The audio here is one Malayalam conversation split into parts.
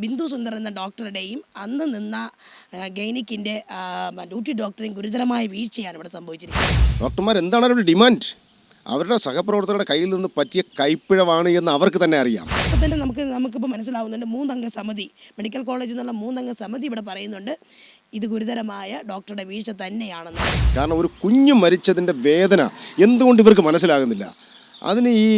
ബിന്ദു സുന്ദർ എന്ന ഡോക്ടറുടെയും അന്ന് നിന്ന ഗൈനിക്കിൻ്റെ ഡ്യൂട്ടി ഡോക്ടറെയും ഗുരുതരമായ വീഴ്ചയാണ് ഇവിടെ സംഭവിച്ചിരിക്കുന്നത്. ഡോക്ടർമാർ എന്താണ് അവരുടെ ഡിമാൻഡ്? അവരുടെ സഹപ്രവർത്തകരുടെ കയ്യിൽ നിന്ന് പറ്റിയ കൈപ്പിഴവാണ് എന്ന് അവർക്ക് തന്നെ അറിയാം. അപ്പോൾ തന്നെ നമുക്കിപ്പോൾ മനസ്സിലാവുന്നുണ്ട്, 3 അംഗ സമിതി, മെഡിക്കൽ കോളേജിൽ നിന്നുള്ള 3 അംഗ സമിതി ഇവിടെ പറയുന്നുണ്ട് ഇത് ഗുരുതരമായ ഡോക്ടറുടെ വീഴ്ച തന്നെയാണെന്ന്. കാരണം ഒരു കുഞ്ഞ് മരിച്ചതിൻ്റെ വേദന എന്തുകൊണ്ട് ഇവർക്ക് മനസ്സിലാകുന്നില്ല? അതിന് ഈ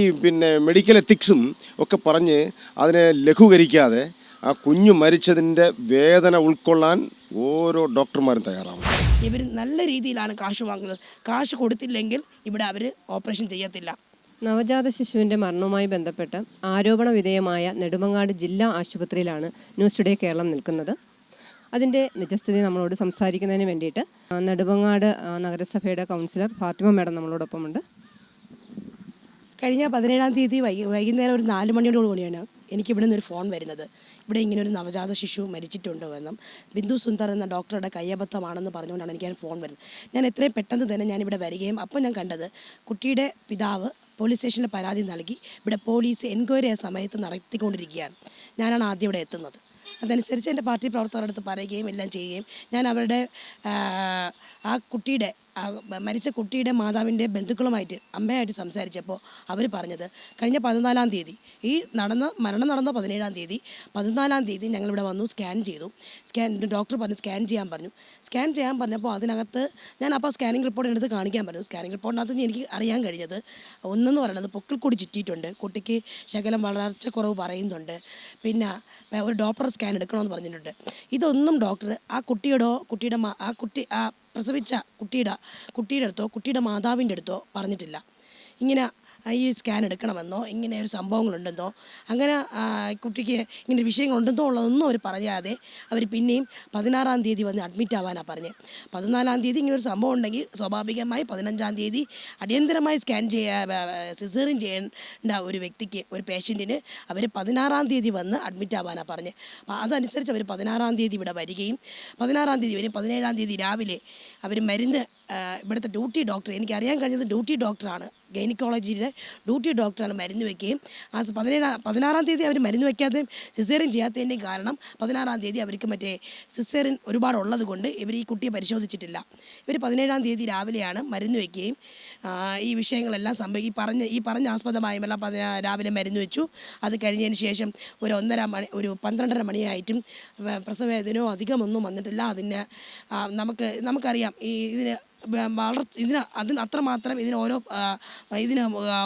മെഡിക്കൽ എത്തിക്സും ഒക്കെ പറഞ്ഞ് അതിനെ ലഘൂകരിക്കാതെ ആ കുഞ്ഞു മരിച്ചതിൻ്റെ വേദന ഉൾക്കൊള്ളാൻ ഓരോ ഡോക്ടർമാരും തയ്യാറാവും. ഇവർ നല്ല രീതിയിലാണ് കാശ് വാങ്ങുന്നത്. കാശ് കൊടുത്തില്ലെങ്കിൽ ഇവിടെ അവർ ഓപ്പറേഷൻ ചെയ്യത്തില്ല. നവജാത ശിശുവിൻ്റെ മരണവുമായി ബന്ധപ്പെട്ട് ആരോപണ വിധേയമായ നെടുമങ്ങാട് ജില്ലാ ആശുപത്രിയിലാണ് ന്യൂസ് ടുഡേ കേരളം നിൽക്കുന്നത്. അതിൻ്റെ നിജസ്ഥിതി നമ്മളോട് സംസാരിക്കുന്നതിന് വേണ്ടിയിട്ട് നെടുമങ്ങാട് നഗരസഭയുടെ കൗൺസിലർ ഫാത്തിമ മാഡം നമ്മളോടൊപ്പമുണ്ട്. കഴിഞ്ഞ 17-ാം തീയതി വൈകുന്നേരം ഒരു 4 മണിയോടുകൂടിയാണ് എനിക്ക് ഇവിടെ നിന്നൊരു ഫോൺ വരുന്നത്. ഇവിടെ ഇങ്ങനെ ഒരു നവജാത ശിശു മരിച്ചിട്ടുണ്ടോ എന്നും ബിന്ദു സുന്ദർ എന്ന ഡോക്ടറുടെ കയ്യബദ്ധമാണെന്ന് പറഞ്ഞുകൊണ്ടാണ് എനിക്ക് ഫോൺ വരുന്നത്. ഞാൻ എത്രയും പെട്ടെന്ന് തന്നെ ഞാനിവിടെ വരികയും അപ്പോൾ ഞാൻ കണ്ടത് കുട്ടിയുടെ പിതാവ് പോലീസ് സ്റ്റേഷനിൽ പരാതി നൽകി ഇവിടെ പോലീസ് എൻക്വയറി ആ സമയത്ത് നടത്തിക്കൊണ്ടിരിക്കുകയാണ്. ഞാനാണ് ആദ്യം ഇവിടെ എത്തുന്നത്. അതനുസരിച്ച് എൻ്റെ പാർട്ടി പ്രവർത്തകരുടെ അടുത്ത് പറയുകയും എല്ലാം ചെയ്യുകയും ഞാൻ അവരുടെ ആ കുട്ടിയുടെ മരിച്ച കുട്ടിയുടെ മാതാവിൻ്റെ ബന്ധുക്കളുമായിട്ട് അമ്മയായിട്ട് സംസാരിച്ചപ്പോൾ അവർ പറഞ്ഞത് കഴിഞ്ഞ 14-ാം തീയതി മരണം നടന്ന 17-ാം തീയതി 14-ാം തീയതി ഞങ്ങളിവിടെ വന്നു, സ്കാൻ ചെയ്തു. ഡോക്ടർ പറഞ്ഞു സ്കാൻ ചെയ്യാൻ പറഞ്ഞു. സ്കാൻ ചെയ്യാൻ പറഞ്ഞപ്പോൾ അതിനകത്ത് ഞാൻ അപ്പോൾ സ്കാനിങ് റിപ്പോർട്ട് എടുത്ത് കാണിക്കാൻ പറഞ്ഞു. സ്കാനിങ് റിപ്പോർട്ടിനകത്ത് എനിക്ക് അറിയാൻ കഴിഞ്ഞത് ഒന്നെന്ന് പറയുന്നത് പൊക്കിൾ കൂടി ചുറ്റിയിട്ടുണ്ട്, കുട്ടിക്ക് ശകലം വളർച്ചക്കുറവ് പറയുന്നുണ്ട്, പിന്നെ ഒരു ഡോപ്ലർ സ്കാൻ എടുക്കണമെന്ന് പറഞ്ഞിട്ടുണ്ട്. ഇതൊന്നും ഡോക്ടർ ആ പ്രസവിച്ച കുട്ടിയുടെ അടുത്തോ കുട്ടിയുടെ മാതാവിൻ്റെ അടുത്തോ പറഞ്ഞിട്ടില്ല. ഇങ്ങനെ ഈ സ്കാൻ എടുക്കണമെന്നോ ഇങ്ങനെ ഒരു സംഭവങ്ങളുണ്ടെന്നോ അങ്ങനെ കുട്ടിക്ക് ഇങ്ങനെ വിഷയങ്ങളുണ്ടെന്നോ ഉള്ളതൊന്നും അവർ പറയാതെ അവർ പിന്നെയും 16-ാം തീയതി വന്ന് അഡ്മിറ്റ് ആവാനാണ് പറഞ്ഞത്. 14-ാം തീയതി ഇങ്ങനെ ഒരു സംഭവം ഉണ്ടെങ്കിൽ സ്വാഭാവികമായി 15-ാം തീയതി അടിയന്തരമായി സിസേറിയൻ ചെയ്യേണ്ട ഒരു വ്യക്തിക്ക്, ഒരു പേഷ്യൻറ്റിന് അവർ 16-ാം തീയതി വന്ന് അഡ്മിറ്റ് ആവാനാണ് പറഞ്ഞത്. അപ്പോൾ അതനുസരിച്ച് അവർ 16-ാം തീയതി ഇവിടെ വരികയും 16-ാം തീയതി വരും. 17-ാം തീയതി രാവിലെ അവർ മരുന്ന് ഇവിടുത്തെ ഡ്യൂട്ടി ഡോക്ടർ, എനിക്കറിയാൻ കഴിഞ്ഞത് ഡ്യൂട്ടി ഡോക്ടറാണ്, ഗൈനക്കോളജിയിലെ ഡ്യൂട്ടി ഡോക്ടറാണ് മരുന്ന് വയ്ക്കുകയും 16-ാം തീയതി അവർ മരുന്ന് വയ്ക്കാതെയും സിസേറിയൻ ചെയ്യാത്തതിൻ്റെയും കാരണം 16-ാം തീയതി അവർക്ക് മറ്റേ സിസേറിയൻ ഒരുപാടുള്ളത് കൊണ്ട് ഇവർ ഈ കുട്ടിയെ പരിശോധിച്ചിട്ടില്ല. ഇവർ 17-ാം തീയതി രാവിലെയാണ് മരുന്ന് വയ്ക്കുകയും ഈ വിഷയങ്ങളെല്ലാം ഈ പറഞ്ഞ ആസ്പദമായുമെല്ലാം രാവിലെ മരുന്ന് വെച്ചു. അത് കഴിഞ്ഞതിന് ശേഷം ഒരു 12:30 മണിയായിട്ടും പ്രസവവേദനയോ അധികമൊന്നും വന്നിട്ടില്ല. നമുക്കറിയാം അതിന് അത്രമാത്രം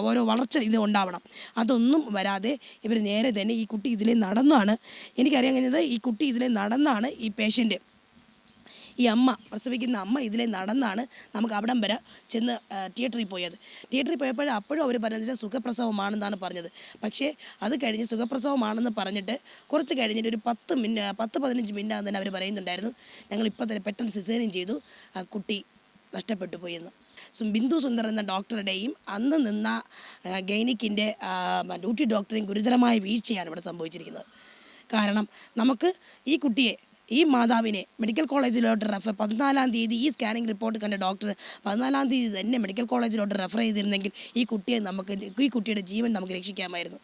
ഓരോ വളർച്ച ഉണ്ടാവണം. അതൊന്നും വരാതെ ഇവർ നേരെ തന്നെ ഈ കുട്ടി ഇതിലെ നടന്നാണ്, എനിക്കറിയാൻ കഴിഞ്ഞത് ഈ കുട്ടി ഇതിലെ നടന്നാണ് ഈ പേഷ്യൻ്റ്, ഈ അമ്മ, പ്രസവിക്കുന്ന അമ്മ ഇതിലെ നടന്നാണ് നമുക്ക് അവിടം വരെ ചെന്ന് തിയേറ്ററിൽ പോയത്. തിയേറ്ററിൽ പോയപ്പോഴും അപ്പോഴും അവർ പറഞ്ഞത് സുഖപ്രസവമാണെന്നാണ് പറഞ്ഞത്. പക്ഷേ അത് കഴിഞ്ഞ് സുഖപ്രസവമാണെന്ന് പറഞ്ഞിട്ട് കുറച്ച് കഴിഞ്ഞിട്ട് ഒരു 10-15 മിനിറ്റ് തന്നെ അവർ പറയുന്നുണ്ടായിരുന്നു ഞങ്ങളിപ്പോൾ തന്നെ പെട്ടെന്ന് സിസേറിയൻ ചെയ്തു, കുട്ടി നഷ്ടപ്പെട്ടു പോയെന്ന്. ബിന്ദു സുന്ദർ എന്ന ഡോക്ടറുടെയും അന്ന് നിന്ന ഗൈനിക്കിൻ്റെ ഡ്യൂട്ടി ഡോക്ടറെയും ഗുരുതരമായ വീഴ്ചയാണ് ഇവിടെ സംഭവിച്ചിരിക്കുന്നത്. കാരണം നമുക്ക് ഈ കുട്ടിയെ, ഈ മാതാവിനെ മെഡിക്കൽ കോളേജിലോട്ട് 14-ാം തീയതി ഈ സ്കാനിങ് റിപ്പോർട്ട് കണ്ട ഡോക്ടർ 14-ാം തീയതി തന്നെ മെഡിക്കൽ കോളേജിലോട്ട് റെഫർ ചെയ്തിരുന്നെങ്കിൽ ഈ കുട്ടിയുടെ ജീവൻ നമുക്ക് രക്ഷിക്കാമായിരുന്നു.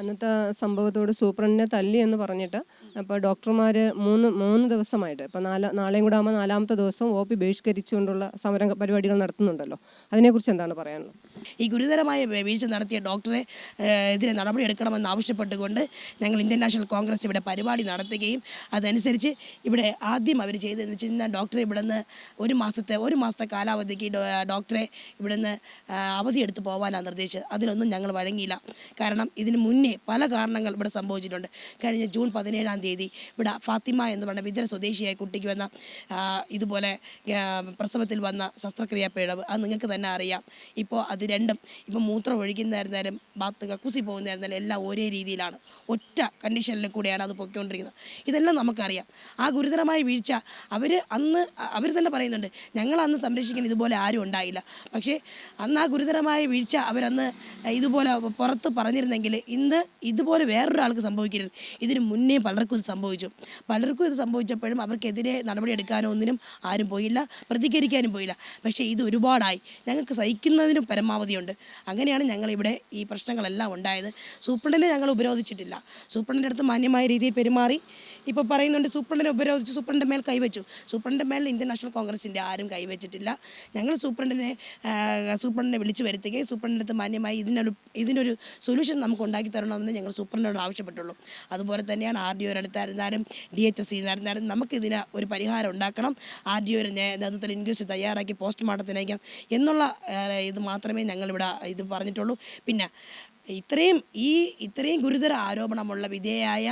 അന്നത്തെ സംഭവത്തോട് സൂപ്രണ്ടിനെ തല്ലി എന്ന് പറഞ്ഞിട്ട് അപ്പോൾ ഡോക്ടർമാർ മൂന്ന് ദിവസമായിട്ട്, ഇപ്പോൾ നാളെയും കൂടെ ആകുമ്പോൾ 4-ാമത്തെ ദിവസം OP ബഹിഷ്കരിച്ചുകൊണ്ടുള്ള സമര പരിപാടികൾ നടത്തുന്നുണ്ടല്ലോ, അതിനെക്കുറിച്ച് എന്താണ് പറയാനുള്ളത്? ഈ ഗുരുതരമായ വീഴ്ച നടത്തിയ ഡോക്ടറെ എതിരെ നടപടിയെടുക്കണമെന്ന് ആവശ്യപ്പെട്ടുകൊണ്ട് ഞങ്ങൾ ഇന്ത്യൻ നാഷണൽ കോൺഗ്രസ് ഇവിടെ പരിപാടി നടത്തുകയും അതനുസരിച്ച് ഇവിടെ ആദ്യം അവർ ചെയ്തതെന്ന് വെച്ച് കഴിഞ്ഞാൽ ഡോക്ടറെ ഇവിടെ നിന്ന് ഒരു മാസത്തെ കാലാവധിക്ക് ഡോക്ടറെ ഇവിടെ നിന്ന് അവധിയെടുത്ത് പോകാനാണ് നിർദ്ദേശിച്ചത്. അതിലൊന്നും ഞങ്ങൾ വഴങ്ങിയില്ല. കാരണം ഇതിന് മുന്നേ പല കാരണങ്ങൾ ഇവിടെ സംഭവിച്ചിട്ടുണ്ട്. കഴിഞ്ഞ ജൂൺ 17-ാം തീയതി ഇവിടെ ഫാത്തിമ എന്ന് പറഞ്ഞ വിദഗ്ധ സ്വദേശിയായ കുട്ടിക്ക് വന്ന ഇതുപോലെ പ്രസവത്തിൽ വന്ന ശസ്ത്രക്രിയാ പിഴവ്, അത് നിങ്ങൾക്ക് തന്നെ അറിയാം. ഇപ്പോൾ അത് രണ്ടും, ഇപ്പം മൂത്രം ഒഴിക്കുന്നതായിരുന്നാലും കക്കൂസി പോകുന്നതായിരുന്നാലും എല്ലാം ഒരേ രീതിയിലാണ്, ഒറ്റ കണ്ടീഷനിൽ കൂടെയാണ് അത് പൊയ്ക്കൊണ്ടിരിക്കുന്നത്. ഇതെല്ലാം നമുക്കറിയാം. ആ ഗുരുതരമായ വീഴ്ച അവർ തന്നെ പറയുന്നുണ്ട്, ഞങ്ങളന്ന് സംരക്ഷിക്കാൻ ഇതുപോലെ ആരും ഉണ്ടായില്ല. പക്ഷേ അന്ന് ആ ഗുരുതരമായ വീഴ്ച അവരന്ന് ഇതുപോലെ പുറത്ത് പറഞ്ഞിരുന്നെങ്കിൽ ഇന്ന് പറയുന്നത് ഇതുപോലെ വേറൊരാൾക്ക് സംഭവിക്കരുത്. ഇതിന് മുന്നേ പലർക്കും ഇത് സംഭവിച്ചു. പലർക്കും ഇത് സംഭവിച്ചപ്പോഴും അവർക്കെതിരെ നടപടി എടുക്കാനോ ഒന്നിനും ആരും പോയില്ല, പ്രതികരിക്കാനും പോയില്ല. പക്ഷേ ഇത് ഒരുപാടായി, ഞങ്ങൾക്ക് സഹിക്കുന്നതിനും പരമാവധിയുണ്ട്. അങ്ങനെയാണ് ഞങ്ങളിവിടെ ഈ പ്രശ്നങ്ങളെല്ലാം ഉണ്ടായത്. സൂപ്രണ്ടിനെ ഞങ്ങൾ ഉപരോധിച്ചിട്ടില്ല. സൂപ്രണ്ടിൻ്റെ അടുത്ത് മാന്യമായ രീതിയിൽ പെരുമാറി. ഇപ്പോൾ പറയുന്നുണ്ട് സൂപ്രണ്ടിനെ ഉപരോധിച്ച് സൂപ്രണ്ടിൻ്റെ മേൽ കൈവച്ചു. സൂപ്രണ്ടിൻ്റെ മേൽ ഇന്ത്യൻ നാഷണൽ കോൺഗ്രസിൻ്റെ ആരും കൈവച്ചിട്ടില്ല. ഞങ്ങൾ സൂപ്രണ്ടിനെ വിളിച്ചു വരുത്തുകയും സൂപ്രണ്ടിൻ്റെ അടുത്ത് മാന്യമായി ഇതിനൊരു സൊല്യൂഷൻ നമുക്ക് ഉണ്ടാക്കി തരണമെന്ന് ഞങ്ങൾ സൂപ്രണ്ടിനോട് ആവശ്യപ്പെട്ടുള്ളൂ. അതുപോലെ തന്നെയാണ് RDO അടുത്തായിരുന്നാലും DHS ഇരുന്നായിരുന്നാലും നമുക്കിതിന് ഒരു പരിഹാരം ഉണ്ടാക്കണം. RDO നേതൃത്വത്തിൽ ഇൻക്വസ്റ്റ് തയ്യാറാക്കി പോസ്റ്റ്മോർട്ടത്തിനയക്കാം എന്നുള്ള ഇത് മാത്രമേ ഞങ്ങളിവിടെ ഇത് പറഞ്ഞിട്ടുള്ളൂ. പിന്നെ ഇത്രയും ഗുരുതര ആരോപണമുള്ള വിധേയായ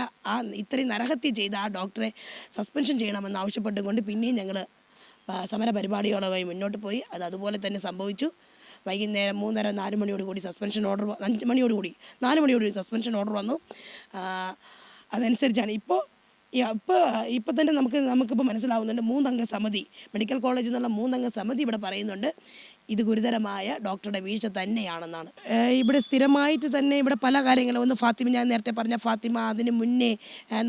ഇത്രയും നരഹത്യ ചെയ്ത ആ ഡോക്ടറെ സസ്പെൻഷൻ ചെയ്യണമെന്ന് ആവശ്യപ്പെട്ടുകൊണ്ട് പിന്നെയും ഞങ്ങൾ സമര പരിപാടികളുമായി മുന്നോട്ട് പോയി. അതുപോലെ തന്നെ സംഭവിച്ചു. വൈകുന്നേരം 3:30-4 മണിയോടുകൂടി സസ്പെൻഷൻ ഓർഡർ 5 മണിയോടുകൂടി 4 മണിയോടുകൂടി സസ്പെൻഷൻ ഓർഡർ വന്നു. അതനുസരിച്ചാണ് ഇപ്പോൾ തന്നെ നമുക്കിപ്പോൾ മനസ്സിലാവുന്നുണ്ട്. 3 അംഗ സമിതി, മെഡിക്കൽ കോളേജിൽ നിന്നുള്ള 3 അംഗ സമിതി ഇവിടെ പറയുന്നുണ്ട് ഇത് ഡോക്ടറുടെ വീഴ്ച തന്നെയാണെന്നാണ്. ഇവിടെ സ്ഥിരമായിട്ട് തന്നെ ഇവിടെ പല കാര്യങ്ങളും, ഒന്ന് ഫാത്തിമ, ഞാൻ നേരത്തെ പറഞ്ഞ ഫാത്തിമ, അതിന് മുന്നേ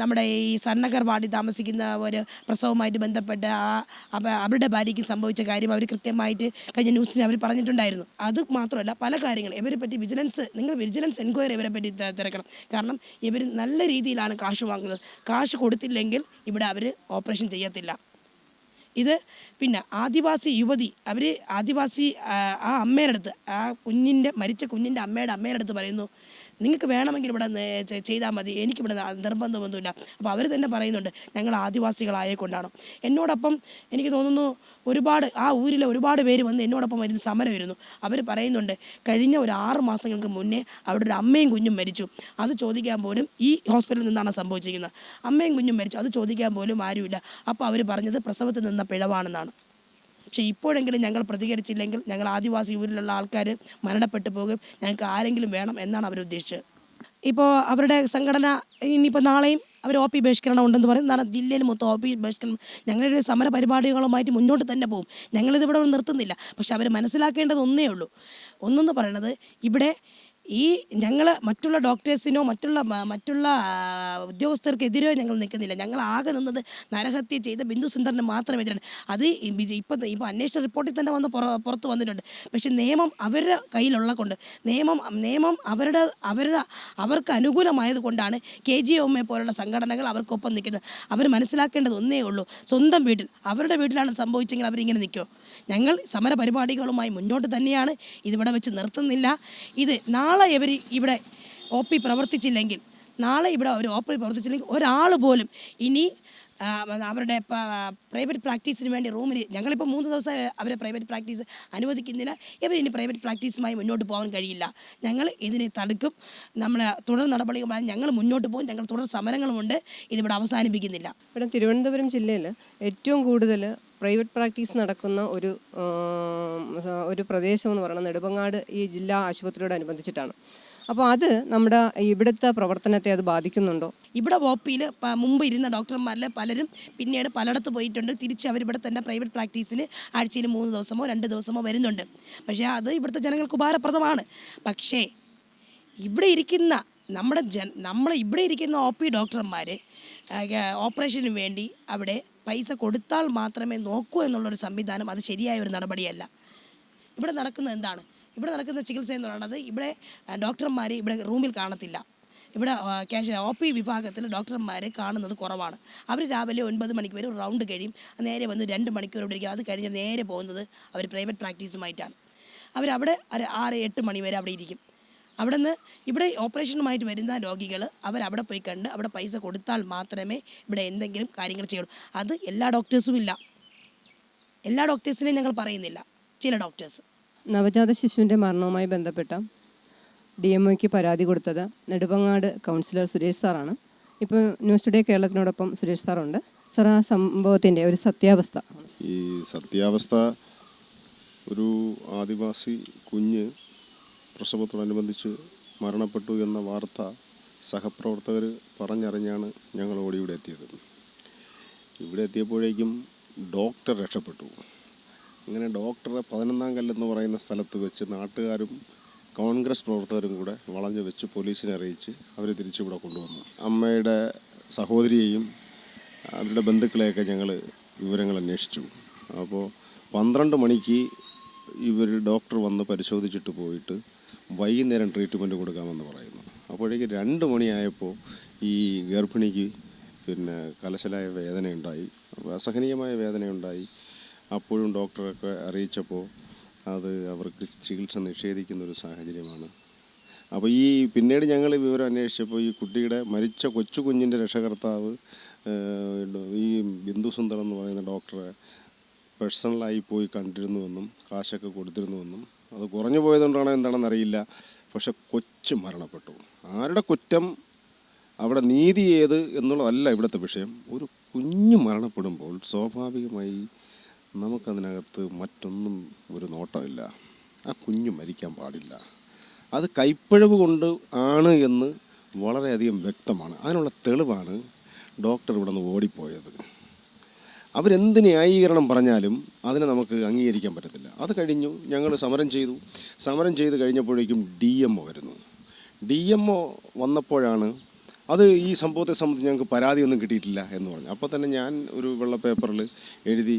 നമ്മുടെ ഈ സർനഗർ വാർഡിൽ താമസിക്കുന്ന ഒരു പ്രസവവുമായിട്ട് ബന്ധപ്പെട്ട് അവരുടെ ഭാര്യയ്ക്ക് സംഭവിച്ച കാര്യം അവർ കൃത്യമായിട്ട് കഴിഞ്ഞ ന്യൂസിന് അവർ പറഞ്ഞിട്ടുണ്ടായിരുന്നു. അത് മാത്രമല്ല പല കാര്യങ്ങൾ ഇവരെ പറ്റി നിങ്ങൾ വിജിലൻസ് എൻക്വയറി ഇവരെ പറ്റി തിരക്കണം. കാരണം ഇവർ നല്ല രീതിയിലാണ് കാശ് വാങ്ങുന്നത്. കാശ് കൊടുത്തില്ലെങ്കിൽ ഇവിടെ അവർ ഓപ്പറേഷൻ ചെയ്യത്തില്ല. ഇത് പിന്നെ ആദിവാസി യുവതി, ആ അമ്മയുടെ അടുത്ത്, മരിച്ച കുഞ്ഞിൻ്റെ അമ്മയുടെ അടുത്ത് പറയുന്നു നിങ്ങൾക്ക് വേണമെങ്കിൽ ഇവിടെ ചെയ്താൽ മതി, എനിക്കിവിടെ നിർബന്ധമൊന്നുമില്ല. അപ്പോൾ അവർ തന്നെ പറയുന്നുണ്ട് ഞങ്ങൾ ആദിവാസികളായേ കൊണ്ടാണ്. എന്നോടൊപ്പം എനിക്ക് തോന്നുന്നു ആ ഊരിലെ ഒരുപാട് പേര് വന്ന് എന്നോടൊപ്പം വരുന്ന സമരം വരുന്നു. അവർ പറയുന്നുണ്ട് കഴിഞ്ഞ ഒരു 6 മാസങ്ങൾക്ക് മുന്നേ അവിടെ ഒരു അമ്മയും കുഞ്ഞും മരിച്ചു. അത് ചോദിക്കാൻ പോലും ഈ ഹോസ്പിറ്റലിൽ നിന്നാണ് സംഭവിച്ചിരിക്കുന്നത്. അമ്മയും കുഞ്ഞും മരിച്ചു, അത് ചോദിക്കാൻ പോലും ആരുമില്ല. അപ്പോൾ അവർ പറഞ്ഞത് പ്രസവത്തിൽ നിന്ന പിഴവാണെന്നാണ്. പക്ഷേ ഇപ്പോഴെങ്കിലും ഞങ്ങൾ പ്രതികരിച്ചില്ലെങ്കിൽ ഞങ്ങൾ ആദിവാസി ഊരിലുള്ള ആൾക്കാർ മരണപ്പെട്ടു പോകും, ഞങ്ങൾക്ക് ആരെങ്കിലും വേണം എന്നാണ് അവർ ഉദ്ദേശിച്ചത്. ഇപ്പോൾ അവരുടെ സംഘടന ഇനിയിപ്പോൾ നാളെയും അവർ OP ബഹിഷ്കരണം ഉണ്ടെന്ന് പറയും. നാളെ ജില്ലയിൽ മൊത്തം OP ബഹിഷ്കരണം. ഞങ്ങളുടെ സമര പരിപാടികളുമായിട്ട് മുന്നോട്ട് തന്നെ പോകും. ഞങ്ങളിതിവിടെ നിർത്തുന്നില്ല. പക്ഷെ അവർ മനസ്സിലാക്കേണ്ടത് ഒന്നേ ഉള്ളൂ. ഒന്നെന്ന് പറയണത് ഇവിടെ ഞങ്ങൾ മറ്റുള്ള ഡോക്ടേഴ്സിനോ മറ്റുള്ള ഉദ്യോഗസ്ഥർക്കെതിരോ ഞങ്ങൾ നിൽക്കുന്നില്ല. ഞങ്ങൾ ആകെ നിന്നത് നരഹത്യ ചെയ്ത ബിന്ദു സുന്ദറിന് മാത്രമെതിരാണ്. അത് ഇപ്പോൾ അന്വേഷണ റിപ്പോർട്ടിൽ തന്നെ പുറത്ത് വന്നിട്ടുണ്ട്. പക്ഷെ നിയമം അവരുടെ കയ്യിലുള്ള കൊണ്ട് നിയമം അവർക്ക് അനുകൂലമായത് കൊണ്ടാണ് KGOM പോലുള്ള സംഘടനകൾ അവർക്കൊപ്പം നിൽക്കുന്നത്. അവർ മനസ്സിലാക്കേണ്ടത് ഒന്നേ ഉള്ളൂ, സ്വന്തം വീട്ടിൽ അവരുടെ വീട്ടിലാണ് സംഭവിച്ചെങ്കിൽ അവരിങ്ങനെ നിൽക്കുമോ? ഞങ്ങൾ സമര പരിപാടികളുമായി മുന്നോട്ട് തന്നെയാണ്. ഇതിവിടെ വെച്ച് നിർത്തുന്നില്ല. നാളെ ഇവിടെ OP പ്രവർത്തിച്ചില്ലെങ്കിൽ ഒരാൾ പോലും ഇനി അവരുടെ പ്രൈവറ്റ് പ്രാക്ടീസിന് വേണ്ടി റൂമിൽ ഞങ്ങളിപ്പോൾ 3 ദിവസം അവരെ പ്രൈവറ്റ് പ്രാക്ടീസ് അനുവദിക്കുന്നില്ല. ഇവരിനി പ്രൈവറ്റ് പ്രാക്ടീസുമായി മുന്നോട്ട് പോകാൻ കഴിയില്ല. ഞങ്ങൾ ഇതിനെ തടുക്കും. നമ്മൾ തുടർ നടപടികളുമായി ഞങ്ങൾ മുന്നോട്ട് പോകും. ഞങ്ങൾ തുടർ സമരങ്ങളുമുണ്ട്. ഇതിവിടെ അവസാനിപ്പിക്കുന്നില്ല. ഇവിടെ തിരുവനന്തപുരം ജില്ലയിൽ ഏറ്റവും കൂടുതൽ പ്രൈവറ്റ് പ്രാക്ടീസ് നടക്കുന്ന ഒരു പ്രദേശം എന്ന് പറയുന്നത് നെടുമങ്ങാട് ഈ ജില്ലാ ആശുപത്രിയോടനുബന്ധിച്ചിട്ടാണ്. അപ്പോൾ അത് നമ്മുടെ ഇവിടുത്തെ പ്രവർത്തനത്തെ അത് ബാധിക്കുന്നുണ്ടോ? ഇവിടെ OPയിൽ മുമ്പ് ഇരുന്ന ഡോക്ടർമാരിൽ പലരും പിന്നീട് പലയിടത്ത് പോയിട്ടുണ്ട്. തിരിച്ച് അവരിവിടെ തന്നെ പ്രൈവറ്റ് പ്രാക്ടീസിന് ആഴ്ചയിൽ 3 ദിവസമോ 2 ദിവസമോ വരുന്നുണ്ട്. പക്ഷേ അത് ഇവിടുത്തെ ജനങ്ങൾക്ക് ഉപകാരപ്രദമാണ്. പക്ഷേ ഇവിടെ ഇരിക്കുന്ന ഇവിടെ ഇരിക്കുന്ന OP ഡോക്ടർമാർ ഓപ്പറേഷന് വേണ്ടി അവിടെ പൈസ കൊടുത്താൽ മാത്രമേ നോക്കൂ എന്നുള്ളൊരു സംവിധാനം അത് ശരിയായ ഒരു നടപടിയല്ല. ഇവിടെ നടക്കുന്നത് എന്താണ്? ഇവിടെ നടക്കുന്ന ചികിത്സ എന്ന് പറയുന്നത് ഇവിടെ ഡോക്ടർമാർ ഇവിടെ റൂമിൽ കാണത്തില്ല. ഇവിടെ OP വിഭാഗത്തിൽ ഡോക്ടർമാരെ കാണുന്നത് കുറവാണ്. അവർ രാവിലെ 9 മണിക്ക് വരെ റൗണ്ട് കഴിയും, നേരെ വന്ന് 2 മണിക്കൂർ ഇവിടെ ഇരിക്കും. അത് കഴിഞ്ഞ് നേരെ പോകുന്നത് അവർ പ്രൈവറ്റ് പ്രാക്ടീസുമായിട്ടാണ്. അവരവിടെ 6-8 മണി വരെ അവിടെ ഇരിക്കും. അവിടെ നിന്ന് ഇവിടെ ഓപ്പറേഷനുമായിട്ട് വരുന്ന രോഗികൾ അവരവിടെ പോയി കണ്ട് അവിടെ പൈസ കൊടുത്താൽ മാത്രമേ ഇവിടെ എന്തെങ്കിലും കാര്യങ്ങൾ ചെയ്യുള്ളൂ. അത് എല്ലാ ഡോക്ടേഴ്സും ഇല്ല. എല്ലാ ഡോക്ടേഴ്സിനെയും ഞങ്ങൾ പറയുന്നില്ല, ചില ഡോക്ടേഴ്സ്. നവജാത ശിശുവിൻ്റെ മരണവുമായി ബന്ധപ്പെട്ട DMOയ്ക്ക് പരാതി കൊടുത്തത് നെടുമങ്ങാട് കൗൺസിലർ സുരേഷ് സാറാണ്. ഇപ്പോൾ ന്യൂസ് ടുഡേ കേരളത്തിനോടൊപ്പം സുരേഷ് സാറുണ്ട്. സാർ, ആ സംഭവത്തിൻ്റെ ഒരു സത്യാവസ്ഥ. ഈ സത്യാവസ്ഥ, ഒരു ആദിവാസി കുഞ്ഞ് പ്രസവത്തോടനുബന്ധിച്ച് മരണപ്പെട്ടു എന്ന വാർത്ത സഹപ്രവർത്തകർ പറഞ്ഞറിഞ്ഞാണ് ഞങ്ങൾ ഇവിടെ എത്തിയത്. ഇവിടെ എത്തിയപ്പോഴേക്കും ഡോക്ടർ രക്ഷപ്പെട്ടു. അങ്ങനെ ഡോക്ടറെ 11-ാം കല്ലെന്ന് പറയുന്ന സ്ഥലത്ത് വെച്ച് നാട്ടുകാരും കോൺഗ്രസ് പ്രവർത്തകരും കൂടെ വളഞ്ഞു വെച്ച് പോലീസിനെ അറിയിച്ച് അവർ തിരിച്ചിവിടെ കൊണ്ടുവന്നു. അമ്മയുടെ സഹോദരിയെയും അവരുടെ ബന്ധുക്കളെയൊക്കെ ഞങ്ങൾ വിവരങ്ങൾ അന്വേഷിച്ചു. അപ്പോൾ 12 മണിക്ക് ഡോക്ടർ വന്ന് പരിശോധിച്ചിട്ട് പോയിട്ട് വൈകുന്നേരം ട്രീറ്റ്മെൻറ്റ് കൊടുക്കാമെന്ന് പറയുന്നു. അപ്പോഴേക്ക് 2 മണിയായപ്പോൾ ഈ ഗർഭിണിക്ക് കലശലായ വേദനയുണ്ടായി, അസഹനീയമായ വേദനയുണ്ടായി. അപ്പോഴും ഡോക്ടറൊക്കെ അറിയിച്ചപ്പോൾ അത് അവർക്ക് ചികിത്സ നിഷേധിക്കുന്നൊരു സാഹചര്യമാണ്. അപ്പോൾ പിന്നീട് ഞങ്ങൾ വിവരം അന്വേഷിച്ചപ്പോൾ ഈ കുട്ടിയുടെ മരിച്ച കൊച്ചു കുഞ്ഞിൻ്റെ രക്ഷകർത്താവ് ഈ ബിന്ദുസുന്ദർ എന്ന് പറയുന്ന ഡോക്ടറെ പേഴ്സണലായി പോയി കണ്ടിരുന്നുവെന്നും കാശൊക്കെ കൊടുത്തിരുന്നുവെന്നും, അത് കുറഞ്ഞു പോയതുകൊണ്ടാണോ എന്താണെന്ന് അറിയില്ല. പക്ഷെ കൊച്ചു മരണപ്പെട്ടു. ആരുടെ കുറ്റം, അവിടെ നീതി ഏത് എന്നുള്ളതല്ല ഇവിടുത്തെ വിഷയം. ഒരു കുഞ്ഞ് മരണപ്പെടുമ്പോൾ സ്വാഭാവികമായി നമുക്കതിനകത്ത് മറ്റൊന്നും ഒരു നോട്ടമില്ല. ആ കുഞ്ഞ് മരിക്കാൻ പാടില്ല. അത് കൈപ്പിഴവ് കൊണ്ട് ആണ് എന്ന് വളരെയധികം വ്യക്തമാണ്. അതിനുള്ള തെളിവാണ് ഡോക്ടർ ഇവിടെ നിന്ന് ഓടിപ്പോയത്. അവരെന്ത് ന്യായീകരണം പറഞ്ഞാലും അതിനെ നമുക്ക് അംഗീകരിക്കാൻ പറ്റത്തില്ല. അത് കഴിഞ്ഞു, ഞങ്ങൾ സമരം ചെയ്ത് കഴിഞ്ഞപ്പോഴേക്കും DMO വരുന്നു. DMO വന്നപ്പോഴാണ് അത് ഈ സംഭവത്തെ സംബന്ധിച്ച് ഞങ്ങൾക്ക് പരാതിയൊന്നും കിട്ടിയിട്ടില്ല എന്ന് പറഞ്ഞു. അപ്പോൾ തന്നെ ഞാൻ ഒരു വെള്ള പേപ്പറിൽ എഴുതി,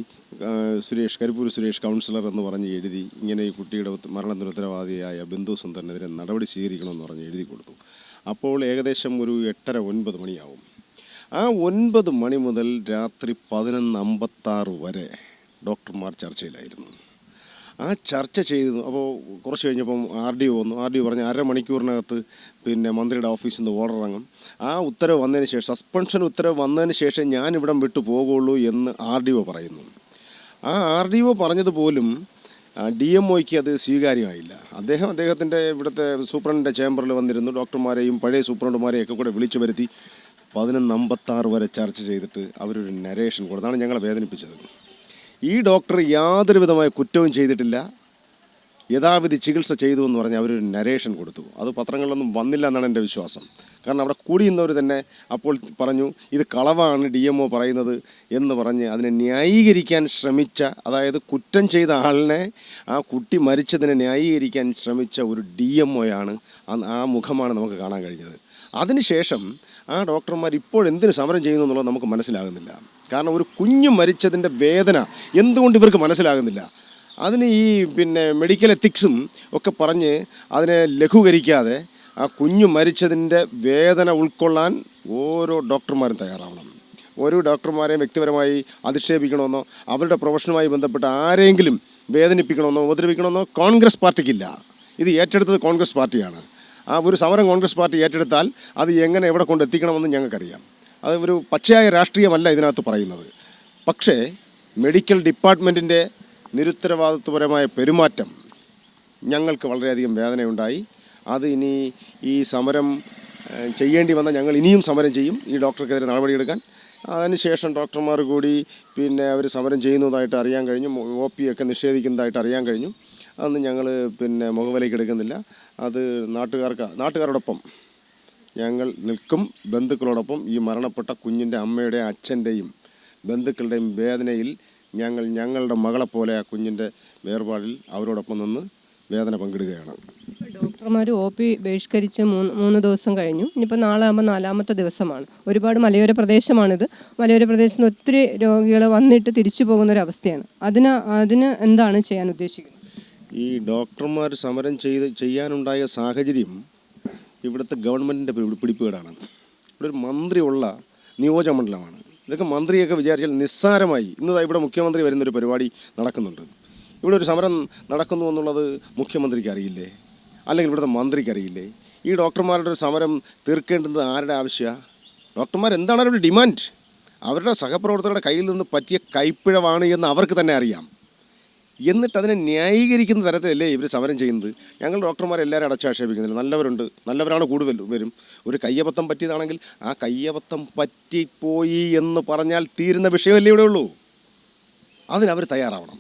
കരിപ്പൂർ സുരേഷ് കൗൺസിലർ എന്ന് പറഞ്ഞ് എഴുതി, ഇങ്ങനെ ഈ കുട്ടിയുടെ മരണത്തിന് ഉത്തരവാദിയായ ബിന്ദുസുന്ദറിനെതിരെ നടപടി സ്വീകരിക്കണമെന്ന് പറഞ്ഞ് എഴുതി കൊടുത്തു. അപ്പോൾ ഏകദേശം ഒരു 8:30-9 മണിയാവും. ആ 9 മണി മുതൽ രാത്രി 11:56 വരെ ഡോക്ടർമാർ ചർച്ചയിലായിരുന്നു. ആ ചർച്ച ചെയ്തു. അപ്പോൾ കുറച്ച് കഴിഞ്ഞപ്പം RDO വന്നു. RDO പറഞ്ഞ് 1/2 മണിക്കൂറിനകത്ത് മന്ത്രിയുടെ ഓഫീസിൽ നിന്ന് ഓർഡർ ഇറങ്ങും. ആ ഉത്തരവ് വന്നതിന് ശേഷം, സസ്പെൻഷൻ ഉത്തരവ് വന്നതിന് ശേഷം ഞാൻ ഇവിടം വിട്ടു പോകുള്ളൂ എന്ന് RDO പറയുന്നു. ആ RDO പറഞ്ഞതുപോലും DMOയ്ക്ക് അത് സ്വീകാര്യമായില്ല. അദ്ദേഹത്തിൻ്റെ ഇവിടുത്തെ സൂപ്രണ്ടിൻ്റെ ചേംബറിൽ വന്നിരുന്നു. ഡോക്ടർമാരെയും പഴയ സൂപ്രണ്ടുമാരെയൊക്കെ കൂടെ വിളിച്ചു വരുത്തി 11:56 വരെ ചർച്ച ചെയ്തിട്ട് അവരൊരു നരേഷൻ കൊടുത്താണ് ഞങ്ങളെ വേദനിപ്പിച്ചത്. ഈ ഡോക്ടർ യാതൊരു വിധമായ കുറ്റവും ചെയ്തിട്ടില്ല, യഥാവിധി ചികിത്സ ചെയ്തു എന്ന് പറഞ്ഞ് അവരൊരു നരേഷൻ കൊടുത്തു. അത് പത്രങ്ങളിലൊന്നും വന്നില്ല എന്നാണ് എൻ്റെ വിശ്വാസം. കാരണം അവിടെ കൂടിയുന്നവർ തന്നെ അപ്പോൾ പറഞ്ഞു ഇത് കളവാണ് DMO പറയുന്നത് എന്ന് പറഞ്ഞ് അതിനെ ന്യായീകരിക്കാൻ ശ്രമിച്ച, അതായത് കുറ്റം ചെയ്ത ആളിനെ, ആ കുട്ടി മരിച്ചതിനെ ന്യായീകരിക്കാൻ ശ്രമിച്ച ഒരു DMOയാണ്. ആ മുഖമാണ് നമുക്ക് കാണാൻ കഴിഞ്ഞത്. അതിനുശേഷം ആ ഡോക്ടർമാർ ഇപ്പോഴെന്തിന് സമരം ചെയ്യുന്നു എന്നുള്ളത് നമുക്ക് മനസ്സിലാകുന്നില്ല. കാരണം ഒരു കുഞ്ഞ് മരിച്ചതിൻ്റെ വേദന എന്തുകൊണ്ട് ഇവർക്ക് മനസ്സിലാകുന്നില്ല. അതിന് മെഡിക്കൽ എത്തിക്സും ഒക്കെ പറഞ്ഞ് അതിനെ ലഘൂകരിക്കാതെ ആ കുഞ്ഞ് മരിച്ചതിൻ്റെ വേദന ഉൾക്കൊള്ളാൻ ഓരോ ഡോക്ടർമാരും തയ്യാറാവണം. ഓരോ ഡോക്ടർമാരെയും വ്യക്തിപരമായി അധിക്ഷേപിക്കണമെന്നോ അവരുടെ പ്രൊഫഷനുമായി ബന്ധപ്പെട്ട ആരെങ്കിലും വേദനിപ്പിക്കണമെന്നോ ഉപദ്രവിക്കണമെന്നോ കോൺഗ്രസ് പാർട്ടിക്കില്ല. ഇത് ഏറ്റെടുത്തത് കോൺഗ്രസ് പാർട്ടിയാണ്. ആ ഒരു സമരം കോൺഗ്രസ് പാർട്ടി ഏറ്റെടുത്താൽ അത് എങ്ങനെ എവിടെ കൊണ്ടെത്തിക്കണമെന്ന് ഞങ്ങൾക്കറിയാം. അത് ഒരു പച്ചയായ രാഷ്ട്രീയമല്ല ഇതിനകത്ത് പറയുന്നത്. പക്ഷേ മെഡിക്കൽ ഡിപ്പാർട്ട്മെൻറ്റിൻ്റെ നിരുത്തരവാദിത്വപരമായ പെരുമാറ്റം ഞങ്ങൾക്ക് വളരെയധികം വേദനയുണ്ടായി. അത് ഇനി ഈ സമരം ചെയ്യേണ്ടി വന്നാൽ ഞങ്ങൾ ഇനിയും സമരം ചെയ്യും ഈ ഡോക്ടർക്കെതിരെ നടപടിയെടുക്കാൻ. അതിനുശേഷം ഡോക്ടർമാർ കൂടി അവർ സമരം ചെയ്യുന്നതായിട്ട് അറിയാൻ കഴിഞ്ഞു. OP ഒക്കെ നിഷേധിക്കുന്നതായിട്ട് അറിയാൻ കഴിഞ്ഞു. അതൊന്നും ഞങ്ങൾ മുഖവിലേക്ക് എടുക്കുന്നില്ല. അത് നാട്ടുകാരോടൊപ്പം ഞങ്ങൾ നിൽക്കും. ബന്ധുക്കളോടൊപ്പം ഈ മരണപ്പെട്ട കുഞ്ഞിൻ്റെ അമ്മയുടെയും അച്ഛൻ്റെയും ബന്ധുക്കളുടെയും വേദനയിൽ ഞങ്ങളുടെ മകളെപ്പോലെ ആ കുഞ്ഞിൻ്റെ വേർപാടിൽ അവരോടൊപ്പം നിന്ന് വേദന പങ്കിടുകയാണ്. ഡോക്ടർമാർ OP ബഹിഷ്കരിച്ച് 3 ദിവസം കഴിഞ്ഞു. ഇനിയിപ്പോൾ നാളെ ആകുമ്പോൾ 4ാമത്തെ ദിവസമാണ്. ഒരുപാട് മലയോര പ്രദേശമാണിത്. മലയോര പ്രദേശത്ത് ഒത്തിരി രോഗികൾ വന്നിട്ട് തിരിച്ചു പോകുന്നൊരവസ്ഥയാണ്. അതിന് എന്താണ് ചെയ്യാൻ ഉദ്ദേശിക്കുന്നത്? ഈ ഡോക്ടർമാർ സമരം ചെയ്യാനുണ്ടായ സാഹചര്യം ഇവിടുത്തെ ഗവൺമെൻറ്റിൻ്റെ പിടിപ്പുകേടാണ്. ഇവിടെ ഒരു മന്ത്രിയുള്ള നിയോജകമണ്ഡലമാണ്. ഇതൊക്കെ മന്ത്രിയൊക്കെ വിചാരിച്ചാൽ നിസ്സാരമായി. ഇന്ന് ഇവിടെ മുഖ്യമന്ത്രി വരുന്നൊരു പരിപാടി നടക്കുന്നുണ്ട്. ഇവിടെ ഒരു സമരം നടക്കുന്നു എന്നുള്ളത് മുഖ്യമന്ത്രിക്ക് അറിയില്ലേ? അല്ലെങ്കിൽ ഇവിടുത്തെ മന്ത്രിക്ക് അറിയില്ലേ? ഈ ഡോക്ടർമാരുടെ ഒരു സമരം തീർക്കേണ്ടത് ആരുടെ ആവശ്യമാണ്? ഡോക്ടർമാർ എന്താണ് അവരുടെ ഡിമാൻഡ്? അവരുടെ സഹപ്രവർത്തകരുടെ കയ്യിൽ നിന്ന് പറ്റിയ കൈപ്പിഴവാണ് എന്ന് അവർക്ക് തന്നെ അറിയാം. എന്നിട്ട് അതിനെ ന്യായീകരിക്കുന്ന തരത്തിലല്ലേ ഇവർ സമരം ചെയ്യുന്നത്? ഞങ്ങൾ ഡോക്ടർമാരെല്ലാവരും അടച്ചാക്ഷേപിക്കുന്നില്ല. നല്ലവരാണ് കൂടുതൽ വരും. ഒരു കയ്യബദ്ധം പറ്റിയതാണെങ്കിൽ ആ കയ്യബദ്ധം പറ്റിപ്പോയി എന്ന് പറഞ്ഞാൽ തീരുന്ന വിഷയമല്ലേ ഇവിടെ ഉള്ളൂ. അതിനവർ തയ്യാറാവണം.